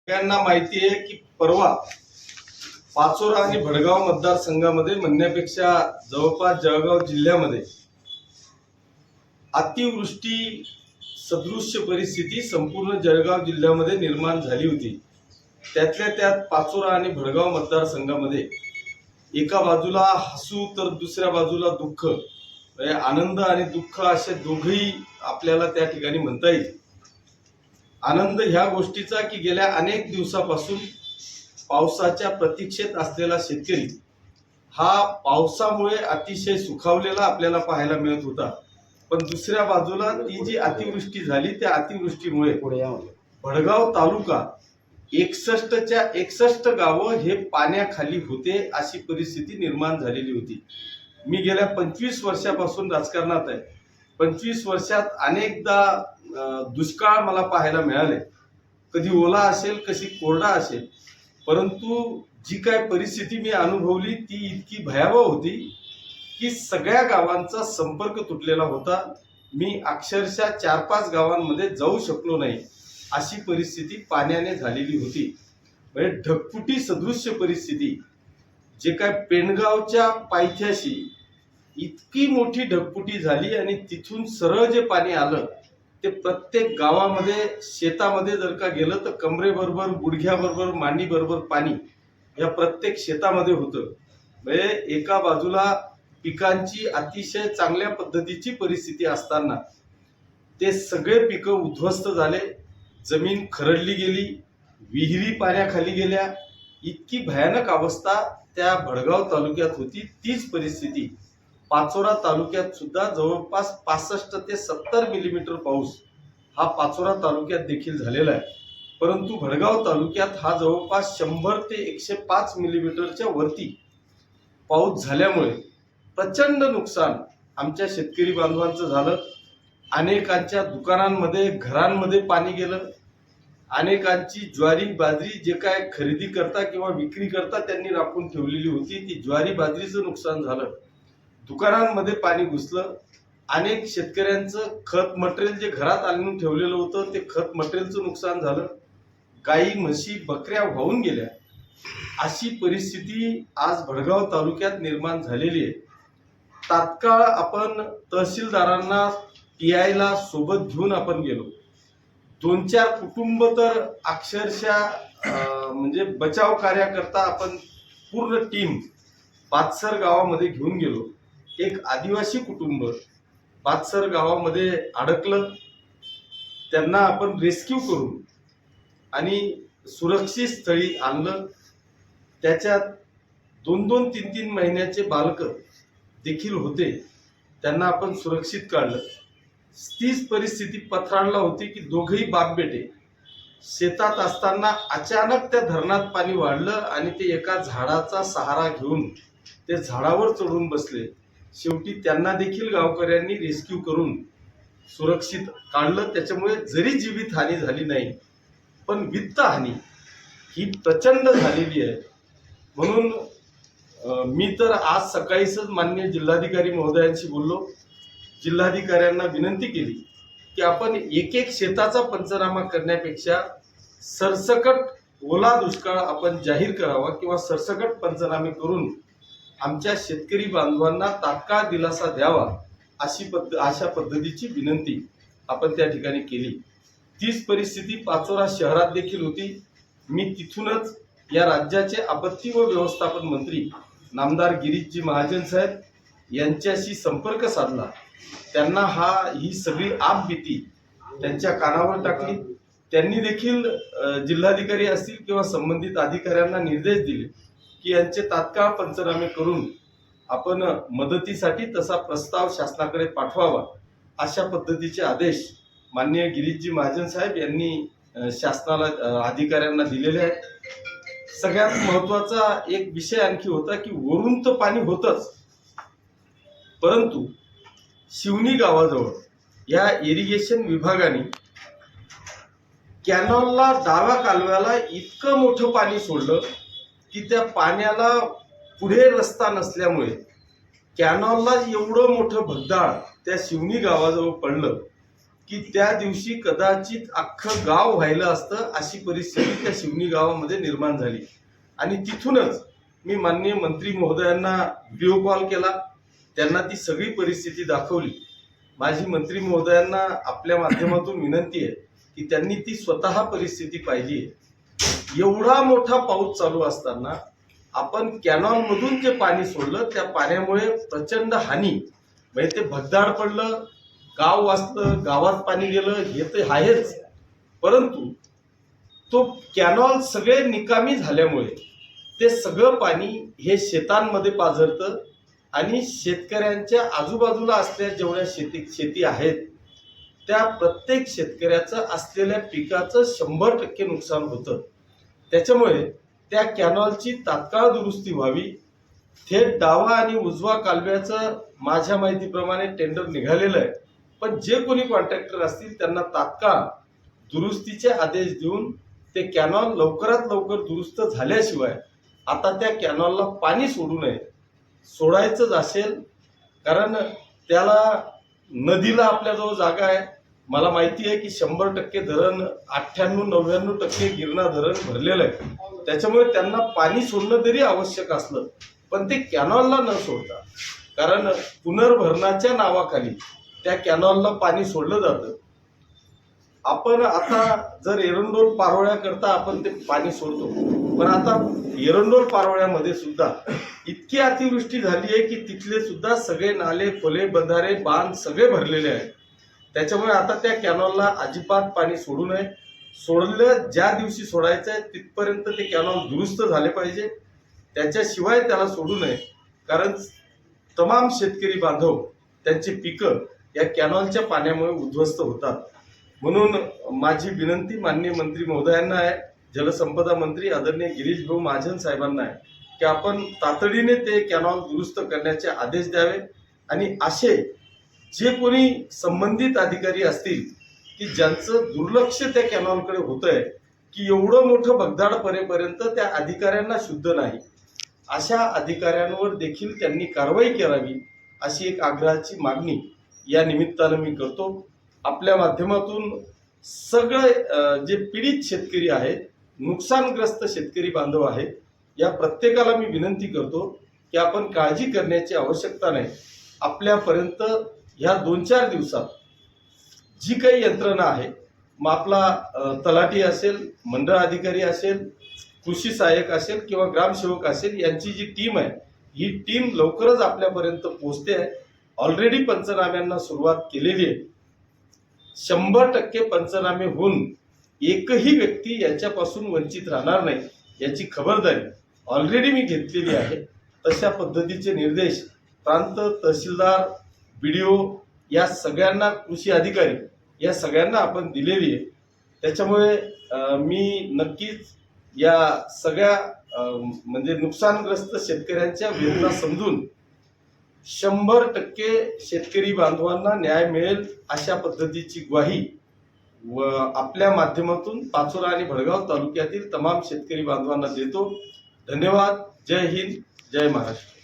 सगळ्यांना माहिती आहे की परवा पाचोरा आणि भडगाव मतदारसंघामध्ये म्हणण्यापेक्षा जवळपास जळगाव जिल्ह्यामध्ये अतिवृष्टी सदृश्य परिस्थिती संपूर्ण जळगाव जिल्ह्यामध्ये निर्माण झाली होती। त्यातल्या त्यात पाचोरा आणि भडगाव मतदारसंघामध्ये एका बाजूला हसू तर दुसऱ्या बाजूला दुःख, म्हणजे आनंद आणि दुःख असे दोघेही आपल्याला त्या ठिकाणी म्हणता येईल। आनंद ह्या गोष्टीचा की गेल्या अनेक दिवसापासून पावसाच्या प्रतीक्षेत असलेला शेतकरी हा पावसामुळे अतिशय सुखावलेला आपल्याला पाहायला मिळत होता। पण दुसऱ्या बाजूला ती जी अतिवृष्टी झाली त्या अतिवृष्टीमुळे भडगाव तालुका 61च्या 61 गावं हे पाण्याखाली होते, अशी परिस्थिती निर्माण झालेली होती। मी गेल्या 25 वर्षापासून राजकारणात आहे। 25 वर्षात अनेकदा दुष्काळ मला पाहायला मिळाले, कधी ओला असेल कधी कोरडा असेल, परंतु जी काय परिस्थिती मी अनुभवली ती इतकी भयावह होती की सगळ्या गावांचा संपर्क तुटलेला होता। मी अक्षरशः 4-5 गावांमध्ये जाऊ शकलो नाही, अशी परिस्थिती पाण्याने झालेली होती। म्हणजे ढगफुटी सदृश्य परिस्थिती, जे काय पेणगावच्या पायथ्याशी इतकी मोठी ढगफुटी झाली आणि तिथून सरळ जे पाणी आलं ते प्रत्येक गावामध्ये शेतामध्ये जर का गेलं तर कमरेबरोबर गुडघ्याबरोबर मांडीबरोबर पाणी या प्रत्येक शेतामध्ये होतं। म्हणजे एका बाजूला पिकांची अतिशय चांगल्या पद्धतीची परिस्थिती असताना ते सगळे पिकं उद्ध्वस्त झाले, जमीन खरडली गेली, विहिरी पाण्याखाली गेल्या। इतकी भयानक अवस्था त्या भडगाव तालुक्यात होती। तीच परिस्थिती पाचोरा तालुक्यात सुद्धा जवळपास 65 ते 70 मिलीमीटर पाऊस हा पाचोरा तालुक्यात देखील झालेला आहे। परंतु भडगाव तालुक्यात हा जवळपास 100 ते 105 मिलीमीटरच्या वरती पाऊस झाल्यामुळे प्रचंड नुकसान आमच्या शेतकरी बांधवांचं झालं। अनेकांच्या दुकानांमध्ये घरांमध्ये पाणी गेलं, अनेकांची ज्वारी बाजरी जे काय खरेदी करता किंवा विक्री करता त्यांनी राखून ठेवलेली होती ती ज्वारी बाजरीचं नुकसान झालं, दुकानांमध्ये पाणी घुसलं। अनेक शेतकऱ्यांचं खत मटेरियल जे घरात आणून ठेवलेलं होतं ते खत मटेरियलचं नुकसान झालं, गाई म्हशी बकऱ्या वाहून गेल्या। अशी परिस्थिती आज भडगाव तालुक्यात निर्माण झालेली आहे। तात्काळ आपण तहसीलदारांना PI सोबत घेऊन आपण गेलो। 2-4 कुटुंब तर अक्षरशः म्हणजे बचाव कार्याकरता आपण पूर्ण टीम पाचसर गावामध्ये घेऊन गेलो। एक आदिवासी कुटुंब पाचसर गावामध्ये अडकलं, त्यांना आपण रेस्क्यू करून आणि सुरक्षित स्थळी आणलं। त्याच्यात 2-2, 3-3 महिन्याचे बालक देखील होते, त्यांना आपण सुरक्षित काढलं। तीच परिस्थिती पथराळला होती की दोघेही बाप बेटे शेतात असताना अचानक त्या धरणात पाणी वाढलं आणि ते एका झाडाचा सहारा घेऊन ते झाडावर चढून बसले। शेवटी त्यांना देखील गावकऱ्यांनी रेस्क्यू करून सुरक्षित काढलं। त्याच्यामुळे जरी जीवितहानी झाली नाही पण वित्तहानी ही प्रचंड झालेली आहे। म्हणून मी तर आज सकाळीच माननीय जिल्हाधिकारी महोदयांशी बोललो, जिल्हाधिकाऱ्यांना विनंती केली की आपण एक शेताचा पंचनामा करण्यापेक्षा सरसकट ओला दुष्काळ आपण जाहीर करावा किंवा सरसकट पंचनामे करून आमच्या शेतकरी बांधवांना तात्काळ दिलासा द्यावा, अशा पद्धतीची विनंती आपण त्या ठिकाणी केली। तीच परिस्थिती पाचोरा शहरात देखील होती। मी तिथूनच या राज्याचे आपत्ती व व्यवस्थापन मंत्री नामदार गिरीशजी महाजन साहेब यांच्याशी संपर्क साधला। त्यांना ही सगळी आपबीती त्यांच्या कानावर टाकली। त्यांनी देखील जिल्हाधिकारी असतील किंवा संबंधित अधिकाऱ्यांना निर्देश दिले की यांचे तात्काळ पंचनामे करून आपण मदतीसाठी तसा प्रस्ताव शासनाकडे पाठवावा, अशा पद्धतीचे आदेश माननीय गिरीशजी महाजन साहेब यांनी शासनाला अधिकाऱ्यांना दिलेले आहेत। सगळ्यात महत्वाचा एक विषय आणखी होता की वरून तर पाणी होतच, परंतु शिवणी गावाजवळ या इरिगेशन विभागाने कॅनॉलला डाव्या कालव्याला इतकं मोठं पाणी सोडलं की त्या पाण्याला पुढे रस्ता नसल्यामुळे कॅनॉलला एवढं मोठं भगदाड त्या शिवणी गावाजवळ पडलं की त्या दिवशी कदाचित अख्खं गाव व्हायलं असतं अशी परिस्थिती त्या शिवनी गावामध्ये निर्माण झाली. आणि तिथूनच मी माननीय मंत्री महोदयांना व्हिडिओ कॉल केला, त्यांना ती सगळी परिस्थिती दाखवली. माझी मंत्री महोदयांना आपल्या माध्यमातून विनंती आहे की त्यांनी ती स्वतः परिस्थिती पाहिली आहे. एवढा मोठा पाऊस चालू असताना आपण कॅनॉल मधून जे पाणी सोडलं त्या पाण्यामुळे प्रचंड हानी, म्हणजे ते भगदाड पडलं, गाव वाचलं, गावात पाणी गेलं, हे तर आहेच, परंतु तो कॅनॉल सगळे निकामी झाल्यामुळे ते सगळं पाणी हे शेतांमध्ये पाझरतं आणि शेतकऱ्यांच्या आजूबाजूला असलेल्या जेवढ्या शेती आहेत त्या प्रत्येक शेतकऱ्याचं असलेल्या पिकाचं 100% नुकसान होतं. त्याच्यामुळे त्या कॅनॉलची तात्काळ दुरुस्ती व्हावी. थेट डावा आणि उजवा कालव्याचं माझ्या माहितीप्रमाणे टेंडर निघालेलं आहे, पण जे कोणी कॉन्ट्रॅक्टर असतील त्यांना तात्काळ दुरुस्तीचे आदेश देऊन ते कॅनॉल लवकरात लवकर दुरुस्त झाल्याशिवाय आता त्या कॅनॉलला पाणी सोडू नये. सोडायचंच असेल, कारण त्याला नदीला आपल्याजवळ जागा आहे. मला माहिती आहे की 100% धरण 98-99% गिरणा धरण भरलेलं आहे. त्याच्यामुळे त्यांना पाणी सोडणं तरी आवश्यक असलं, पण ते कॅनॉलला न सोडता, कारण पुनर्भरणाच्या नावाखाली त्या कॅनॉलला पाणी सोडलं जातं. आपण आता जर एरंडोल पारोळ्या करता आपण ते पाणी सोडतो, पण आता एरंडोल पारोळ्यामध्ये सुद्धा इतकी अतिवृष्टी झाली आहे की तिथले सुद्धा सगळे नाले, खोले, बंधारे, बांध सगळे भरलेले आहेत. त्याच्यामुळे आता त्या कॅनॉलला अजिबात पाणी सोडू नये. सोडलं ज्या दिवशी सोडायचं आहे तिथपर्यंत ते कॅनॉल दुरुस्त झाले पाहिजे, त्याच्याशिवाय त्याला सोडू नये. कारण तमाम शेतकरी बांधव त्यांची पिकं या कॅनॉलच्या पाण्यामुळे उद्ध्वस्त होतात. म्हणून माझी विनंती माननीय मंत्री महोदयांना आहे, जलसंपदा मंत्री आदरणीय गिरीश भाऊ महाजन साहेबांना आहे की आपण तातडीने ते कॅनॉल दुरुस्त करण्याचे आदेश द्यावे. आणि असे जे कोणी संबंधित अधिकारी असतील की ज्यांचं दुर्लक्ष त्या कॅनॉलकडे होतंय, की एवढं मोठं भगदाड परेपर्यंत त्या अधिकाऱ्यांना शुद्ध नाही, अशा अधिकाऱ्यांवर देखील त्यांनी कारवाई करावी अशी एक आग्रहाची मागणी या निमित्तानं मी करतो. आपल्या माध्यमातून सगळे जे पीडित शेतकरी आहेत, नुकसानग्रस्त शेतकरी बांधव आहेत, या प्रत्येकाला मी विनंती करतो की आपण काळजी करण्याची आवश्यकता नाही. आपल्यापर्यंत ह्या 2-4 दिवसात जी काही यंत्रणा आहे, मग आपला तलाठी असेल, मंडळ अधिकारी असेल, कृषी सहाय्यक असेल किंवा ग्रामसेवक असेल, यांची जी टीम आहे ही टीम लवकरच आपल्यापर्यंत पोहोचते आहे. ऑलरेडी पंचनाम्यांना सुरुवात केलेली आहे. 100% पंचनामे होऊन एकही व्यक्ती याच्यापासून वंचित राहणार नाही याची खबरदारी ऑलरेडी मी घेतलेली आहे. तशा पद्धतीचे निर्देश प्रांत तहसीलदार, BDO या सगळ्यांना, कृषी अधिकारी या सगळ्यांना आपण दिलेली आहे. त्याच्यामुळे मी नक्कीच या सगळ्या म्हणजे नुकसानग्रस्त शेतकऱ्यांच्या वेदना समजून 100% शेतकरी बांधवांना न्याय मिळेल अशा पद्धतीची ग्वाही व आपल्या माध्यमातून पाचोरा आणि भडगाव तालुक्यातील तमाम शेतकरी बांधवांना देतो. धन्यवाद. जय हिंद, जय महाराष्ट्र.